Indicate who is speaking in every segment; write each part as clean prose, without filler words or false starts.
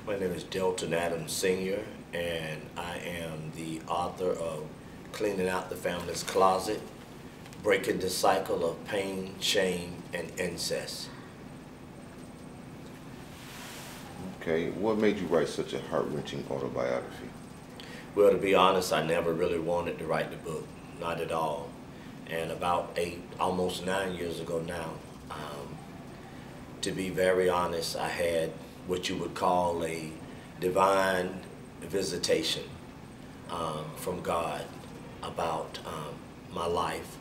Speaker 1: My name is Delton Adams Sr., and I am the author of Cleaning Out the Family's Closet, Breaking the Cycle of Pain, Shame, and Incest.
Speaker 2: Okay, what made you write such a heart-wrenching autobiography?
Speaker 1: Well, to be honest, I never really wanted to write the book, not at all. And about almost 9 years ago now, to be very honest, I had what you would call a divine visitation from God about my life,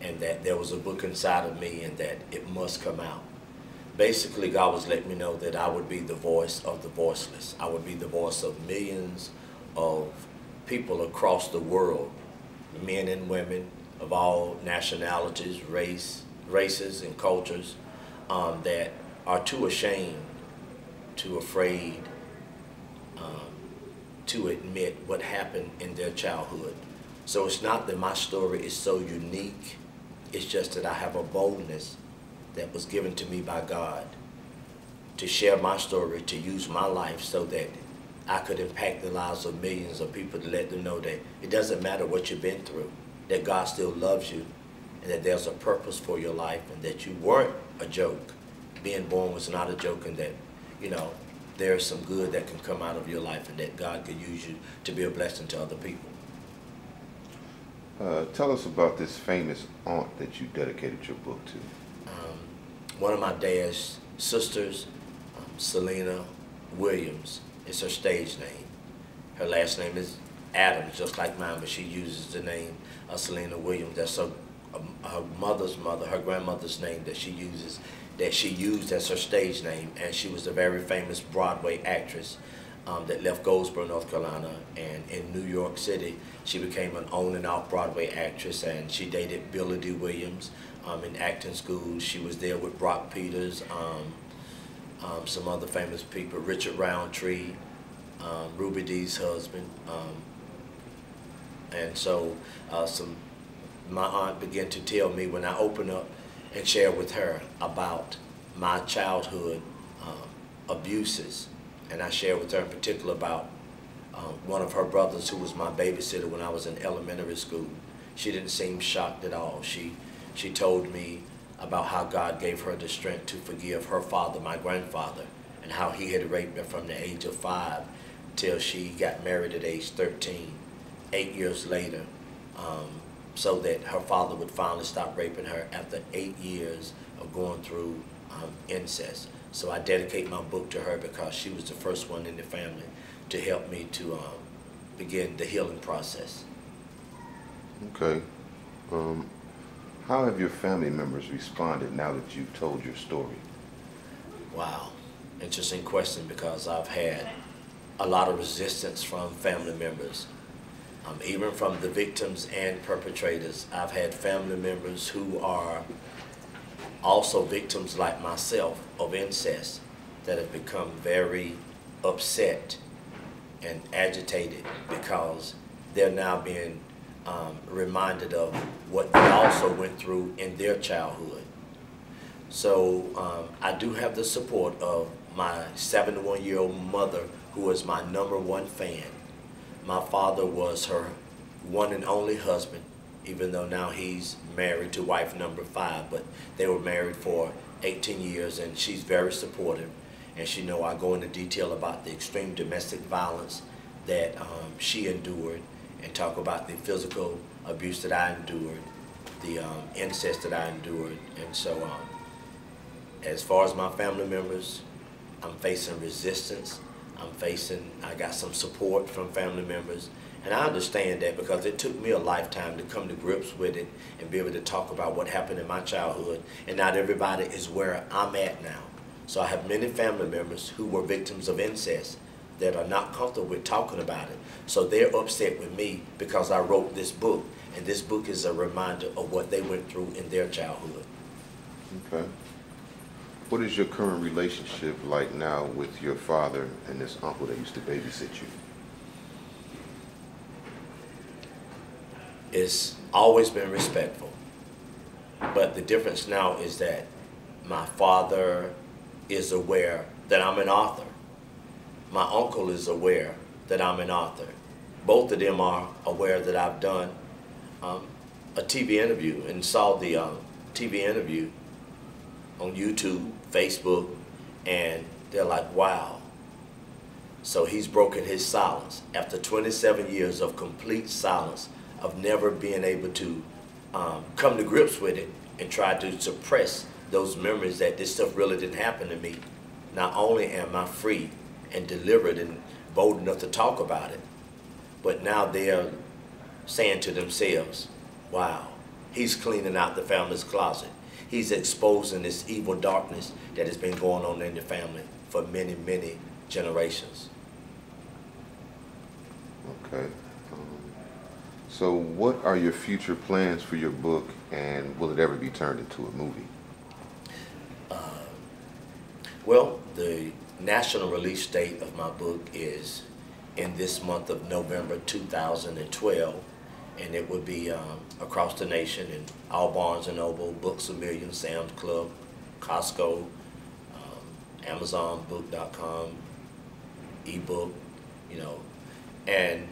Speaker 1: and that there was a book inside of me and that it must come out. Basically, God was letting me know that I would be the voice of the voiceless. I would be the voice of millions of people across the world, men and women of all nationalities, races, and cultures, that are too ashamed, too afraid to admit what happened in their childhood. So it's not that my story is so unique, it's just that I have a boldness that was given to me by God to share my story, to use my life so that I could impact the lives of millions of people, to let them know that it doesn't matter what you've been through, that God still loves you, and that there's a purpose for your life, and that you weren't a joke. Being born was not a joke, and that, you know, there's some good that can come out of your life, and that God could use you to be a blessing to other people.
Speaker 2: Tell us about this famous aunt that you dedicated your book to.
Speaker 1: One of my dad's sisters, Selena Williams, is her stage name. Her last name is Adams, just like mine, but she uses the name Selena Williams. That's her mother's mother, her grandmother's name that she used as her stage name, and she was a very famous Broadway actress that left Goldsboro, North Carolina, and in New York City she became an on and out Broadway actress, and she dated Billy D. Williams in acting school. She was there with Brock Peters, some other famous people, Richard Roundtree, Ruby Dee's husband, and so my aunt began to tell me when I opened up and share with her about my childhood abuses. And I shared with her in particular about one of her brothers who was my babysitter when I was in elementary school. She didn't seem shocked at all. She told me about how God gave her the strength to forgive her father, my grandfather, and how he had raped her from the age of 5 till she got married at age 13, 8 years later, so that her father would finally stop raping her after 8 years of going through incest. So I dedicate my book to her because she was the first one in the family to help me to begin the healing process.
Speaker 2: Okay. How have your family members responded now that you've told your story?
Speaker 1: Wow, interesting question, because I've had a lot of resistance from family members. Even from the victims and perpetrators. I've had family members who are also victims like myself of incest that have become very upset and agitated because they're now being reminded of what they also went through in their childhood. So I do have the support of my 71-year-old mother, who is my #1 fan. My father was her one and only husband, even though now he's married to wife number 5, but they were married for 18 years, and she's very supportive. And she know I go into detail about the extreme domestic violence that she endured, and talk about the physical abuse that I endured, the incest that I endured. And so as far as my family members, I'm facing resistance. I got some support from family members, and I understand that because it took me a lifetime to come to grips with it and be able to talk about what happened in my childhood, and not everybody is where I'm at now. So I have many family members who were victims of incest that are not comfortable with talking about it. So they're upset with me because I wrote this book, and this book is a reminder of what they went through in their childhood.
Speaker 2: Okay. What is your current relationship like now with your father and this uncle that used to babysit you?
Speaker 1: It's always been respectful. But the difference now is that my father is aware that I'm an author. My uncle is aware that I'm an author. Both of them are aware that I've done a TV interview and saw the TV interview on YouTube, Facebook, and they're like, wow. So he's broken his silence. After 27 years of complete silence, of never being able to come to grips with it and try to suppress those memories that this stuff really didn't happen to me, not only am I free and delivered and bold enough to talk about it, but now they're saying to themselves, wow, he's cleaning out the family's closet. He's exposing this evil darkness that has been going on in the family for many, many generations.
Speaker 2: Okay. So what are your future plans for your book, and will it ever be turned into a movie?
Speaker 1: Well, the national release date of my book is in this month of November 2012, and it will be across the nation in all Barnes & Noble, Books A Million, Sam's Club, Costco, AmazonBook.com, ebook, you know. And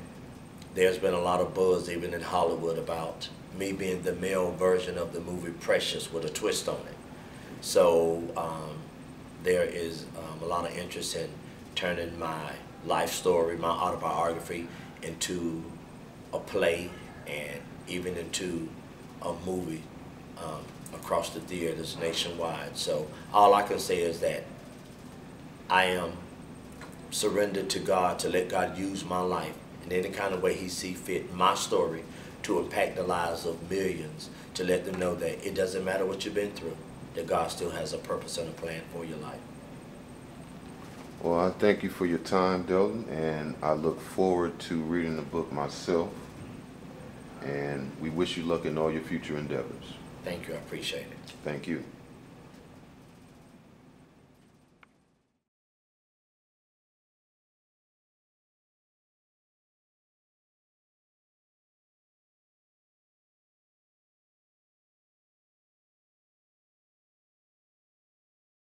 Speaker 1: there's been a lot of buzz even in Hollywood about me being the male version of the movie Precious with a twist on it. So there is a lot of interest in turning my life story, my autobiography, into a play and even into a movie across the theaters nationwide. So all I can say is that I am surrendered to God to let God use my life in any kind of way He see fit, my story, to impact the lives of millions, to let them know that it doesn't matter what you've been through, that God still has a purpose and a plan for your life.
Speaker 2: Well, I thank you for your time, Delton, and I look forward to reading the book myself, and we wish you luck in all your future endeavors.
Speaker 1: Thank you. I appreciate it.
Speaker 2: Thank you.